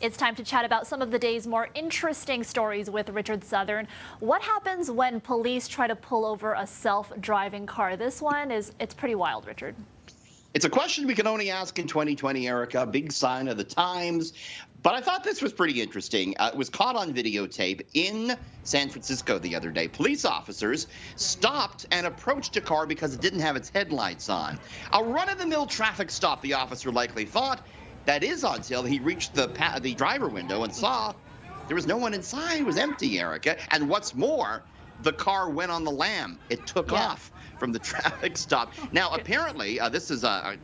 It's time to chat about some of the day's more interesting stories with Richard Southern. What happens when police try to pull over a self-driving car? This one it's pretty wild, Richard. It's a question we can only ask in 2020, Erica. Big sign of the times. But I thought this was pretty interesting. It was caught on videotape in San Francisco the other day. Police officers stopped and approached a car because it didn't have its headlights on. A run-of-the-mill traffic stop, the officer likely thought. That is until he reached the driver window and saw there was no one inside. It was empty, Erica. And what's more, the car went on the lam. It took off from the traffic stop. Now, apparently, this is a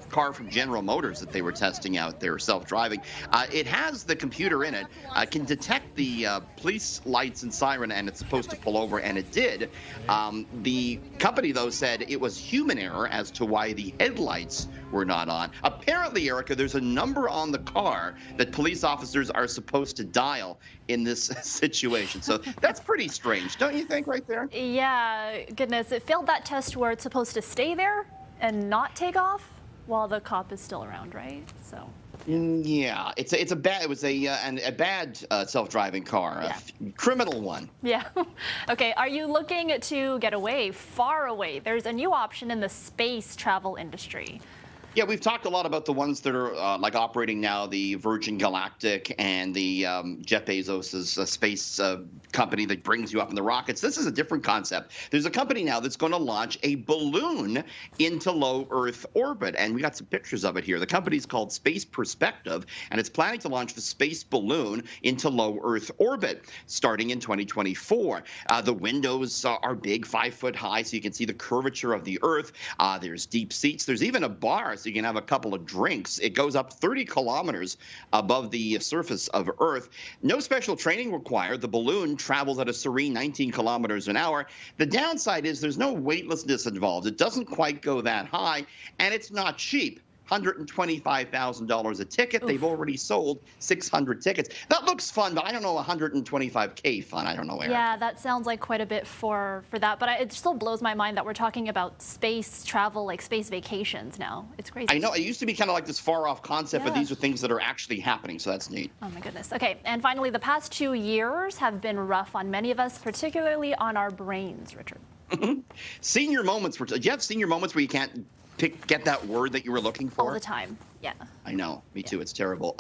car from General Motors that they were testing out there, self-driving. It has the computer in it, can detect the police lights and siren, and it's supposed to pull over, and it did. The company, though, said it was human error as to why the headlights were not on. Apparently, Erica, there's a number on the car that police officers are supposed to dial in this situation. So that's pretty strange, don't you think, right there? Yeah, goodness. It failed that test where it's supposed to stay there and not take off while the cop is still around, right? So. Yeah, it was a bad self-driving car, a criminal one. Yeah. Okay, are you looking to get away, far away? There's a new option in the space travel industry. Yeah, we've talked a lot about the ones that are like operating now, the Virgin Galactic and the Jeff Bezos' space company that brings you up in the rockets. This is a different concept. There's a company now that's going to launch a balloon into low Earth orbit, and we got some pictures of it here. The company's called Space Perspective, and it's planning to launch the space balloon into low Earth orbit starting in 2024. The windows are big, 5 foot high, so you can see the curvature of the Earth. There's deep seats. There's even a bar, so you can have a couple of drinks. It goes up 30 kilometers above the surface of Earth. No special training required. The balloon travels at a serene 19 kilometers an hour. The downside is there's no weightlessness involved. It doesn't quite go that high, and it's not cheap. $125,000 a ticket. They've already sold 600 tickets. That looks fun, but I don't know, $125K fun. I don't know, Eric. Yeah, that sounds like quite a bit for that. But it still blows my mind that we're talking about space travel, like space vacations now. It's crazy. I know. It used to be kind of like this far-off concept, but these are things that are actually happening, so that's neat. Oh, my goodness. Okay, and finally, the past 2 years have been rough on many of us, particularly on our brains, Richard. Senior moments. Do you have senior moments where you can't get that word that you were looking for? All the time, yeah. I know, me too, it's terrible.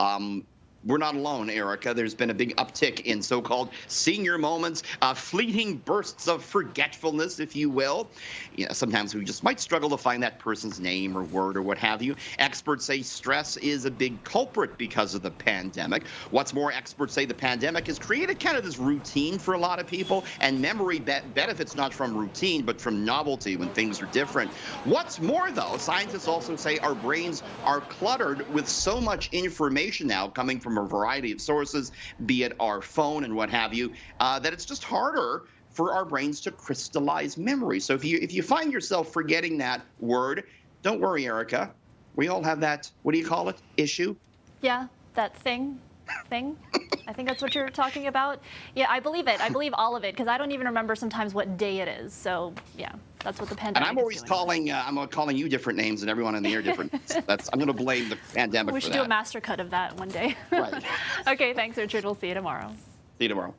We're not alone, Erica. There's been a big uptick in so-called senior moments, fleeting bursts of forgetfulness, if you will. Sometimes we just might struggle to find that person's name or word or what have you. Experts say stress is a big culprit because of the pandemic. What's more, experts say the pandemic has created kind of this routine for a lot of people, and memory benefits not from routine, but from novelty when things are different. What's more, though, scientists also say our brains are cluttered with so much information now coming from a variety of sources, be it our phone and what have you, that it's just harder for our brains to crystallize memory. So if you find yourself forgetting that word, don't worry, Erica. We all have that, what do you call it, issue? Yeah, that thing. I think that's what you're talking about. Yeah, I believe it. I believe all of it, because I don't even remember sometimes what day it is. So yeah, that's what the pandemic is. And I'm always calling you different names and everyone in the air different. I'm going to blame the pandemic for that. We should do a master cut of that one day. Right. Okay, thanks, Richard. We'll see you tomorrow. See you tomorrow.